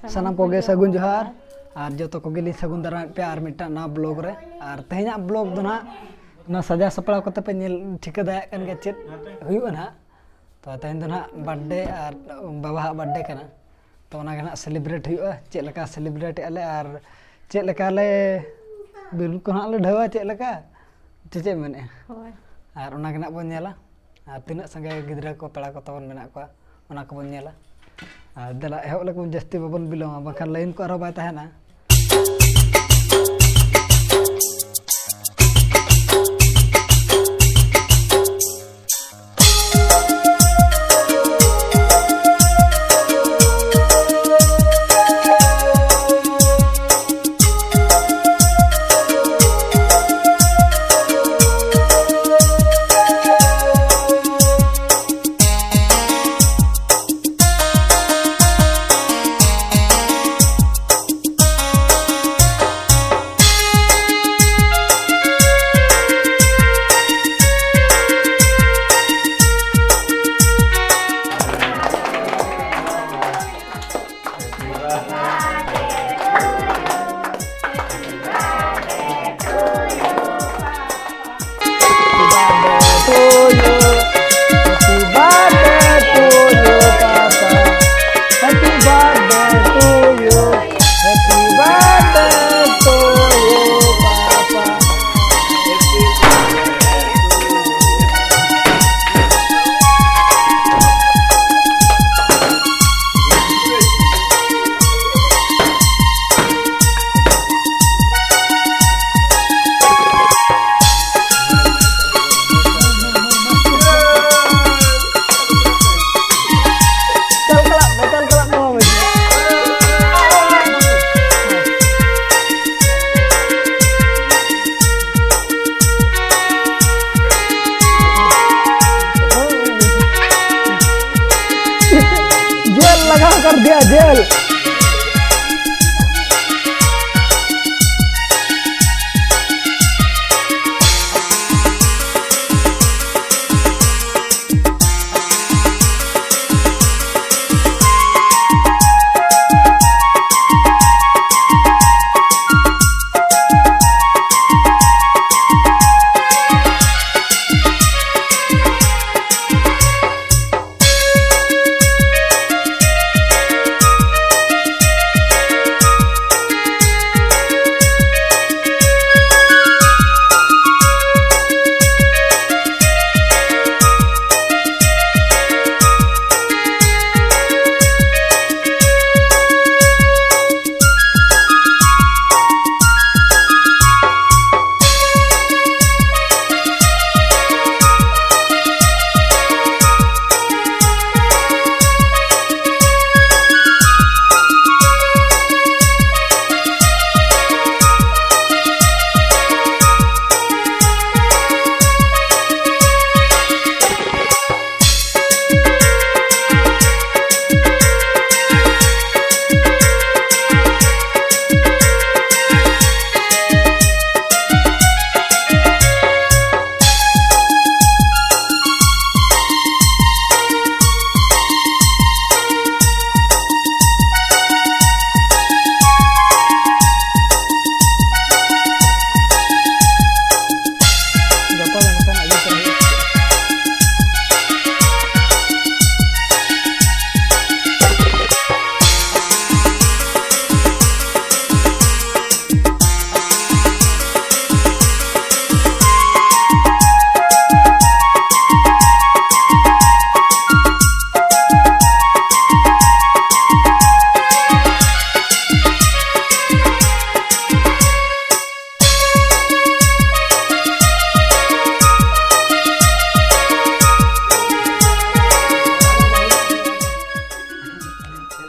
सानाम कोगे सगुन जोहार और जो तो कोगे सगुन दारा पे और मिट्टा ना ब्लॉग रे और तेहना ब्लॉग दो ना ना सजा सपड़ा को पे नेल ठिका दाया कन के चेत हुयु ना तो तेहन दो ना बर्थडे और बाबा बर्थडे कना तो ना गना सेलिब्रेट हुयु चेत लका सेलिब्रेट आले और चेत लका ले बिल को ना ले ढवा चेत लका चेचे मने और ना गना बन नेला और तिना संगे गिदरा को पेड़ा को तवन मेना को ओना को बन नेला दला एहो लक जस्ती बबन बिलोमा बखान लाइन को आरो बाय तहना कर दिया जेल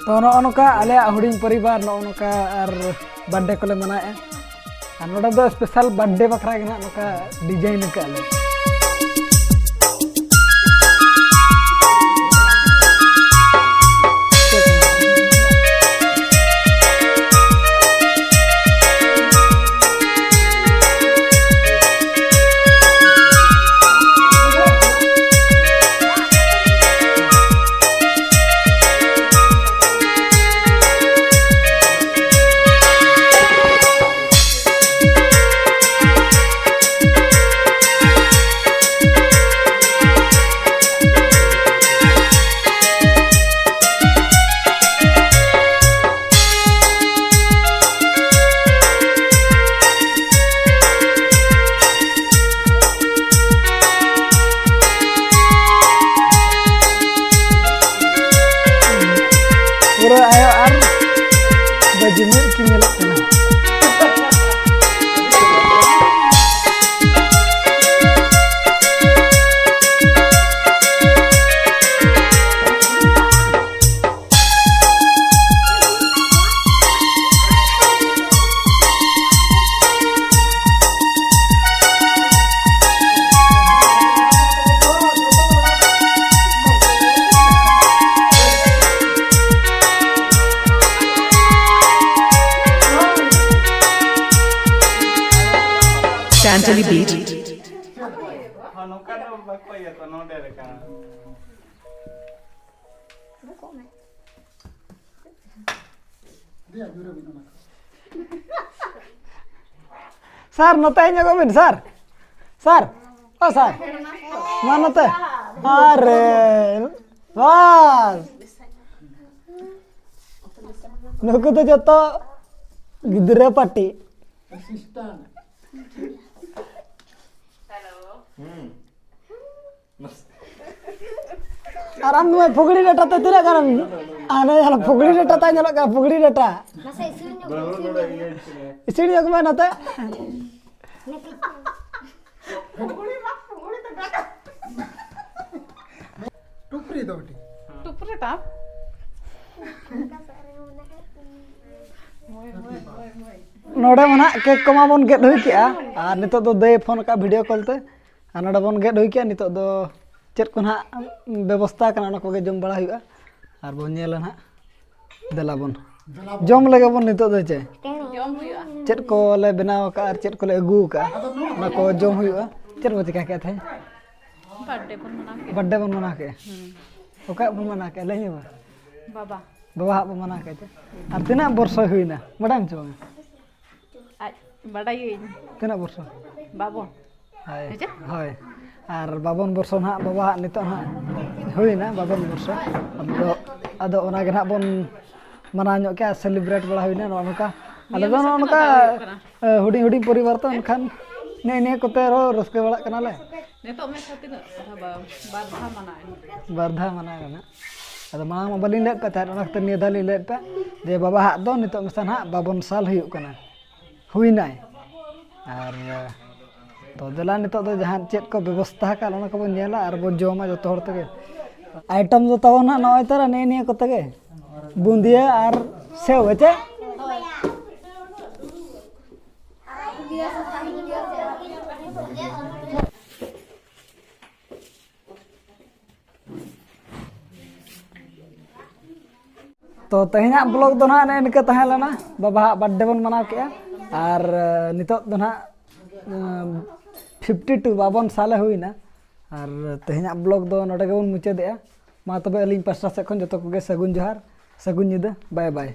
तो नौका आले हुडिंग परिवार नौका और बर्थडे को मना और नोडा दो स्पेशल बर्थडे बखरा के नौका डिजाइन का आले पूरा आयो और बजमर की मिलत ना Chantilly Beach. Sar, notanya komen, Sar. Sar. Oh, Sar. Mana teh? Are. Wah. Nuku tuh joto gidre pati. Aram tuh pukuli data tuh tidak kan? Aneh ya, pukuli data tanya lo kan pukuli data. Istri aku mana teh? टुकरी दोटी टुकरे top नोड़े मना cake को मा बन gate हुई किया और नितो दो दे फोन का वीडियो कॉल ते और नोड़े बन गेट हुई किया नितो दो चेक को ना व्यवस्था करना ना कोगे जम बड़ा हुआ और बन नेला ना देला बन जम लगे बन नितो दो चे चेक को ले बनाव का और चेक को ले अगू का ना को जम हुआ चेक वो चिका क्या थे बर्थडे बन मना के ओका बन मना के ले बा बाबा बाबा बन मना के थे और तीना वर्ष हुई ना मडाम चो बड़ा ये तीना वर्ष बाबो हाय हाय और बाबन वर्ष ना बाबा नितो ना हुई ना बाबन वर्ष अदो ओना गे ना बन मना ᱧᱚᱜ के सेलिब्रेट बड़ा हुई ना नोका आले दो नोका हुडी हुडी परिवार तो एनखान ने ने कोते रो रस्के बड़ा कना ले नेतो में खातिर बारधा मनाए ना अदो मांग मा बलिन लेट पे था ओना खतर निया दाली लेट पे जे बाबा हाक दो नितो मसन हा बाबन साल हुई कना हुई नाय और तो देला नितो दो जहां चेक को व्यवस्था का ओना को बन नेला और बो जोमा जतो हर तगे आइटम जो तब ना नय तारा ने ने कोते गे बुंदिया और सेव हेचे तो तेहना ब्लॉग दो ना ने इनके तहे लेना बाबा बर्थडे बन मनाव के और नितो दो ना 52 बाबन साले हुईना और तेहना ब्लॉग दो नोडे गेबन मुचादेआ मा तबे अलिंग पास्टा से खन जतो को गे सगुन जोहार सगुन निदा बाय बाय।